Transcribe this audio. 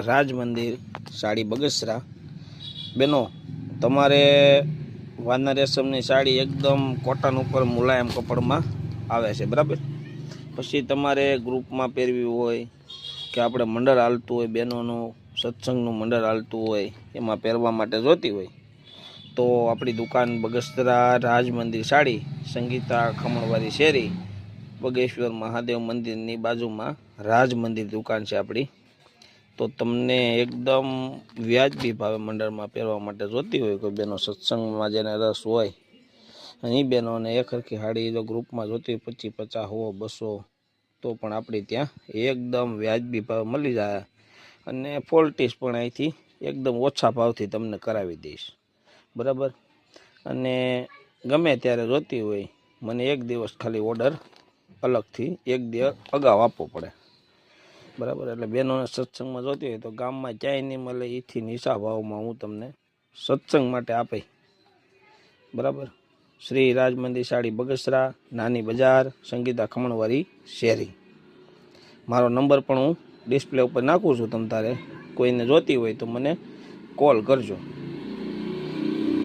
રાજ મંદિર સાડી બગસરા। બેનો તમારે વાના રેશમની સાડી એકદમ કોટન ઉપર મુલાયમ કપડમાં આવે છે, બરાબર। પછી તમારે ગ્રુપમાં પહેરવી હોય કે આપણે મંડળ હાલતું હોય, બહેનોનું સત્સંગનું મંડળ હાલતું હોય, એમાં પહેરવા માટે જોતી હોય તો આપણી દુકાન બગસરા રાજ મંદિર સાડી, સંગીતા ખમણવારી શેરી, બગેશ્વર મહાદેવ મંદિરની બાજુમાં રાજ મંદિર દુકાન છે આપણી। તો તમને એકદમ વ્યાજબી ભાવે મંડળમાં પહેરવા માટે જોતી હોય કોઈ બેનો, સત્સંગમાં જેને રસ હોય, અહીં બહેનોને એક હરખી સાડી જો ગ્રુપમાં જોતી હોય 25, 50, 100, 200 તો પણ આપણી ત્યાં એકદમ વ્યાજબી ભાવે મળી જાય। અને ફોલ્ટીસ પણ અહીંથી એકદમ ઓછા ભાવથી તમને કરાવી દઈશ, બરાબર। અને ગમે ત્યારે જોતી હોય મને એક દિવસ ખાલી ઓર્ડર અલગથી એક દિવસ અગાઉ આપવો પડે, બરાબર। એટલે બહેનોને સત્સંગમાં જોતી હોય તો ગામમાં ક્યાંય નહીં મળે એથી નીચા ભાવમાં હું તમને સત્સંગ માટે આપી, બરાબર। શ્રી રાજ મંદિર સાડી બગસરા, નાની બજાર, સંગીતા ખમણવારી શેરી। મારો નંબર પણ હું ડિસ્પ્લે ઉપર નાખું છું, તમ તારે કોઈને જોતી હોય તો મને કોલ કરજો।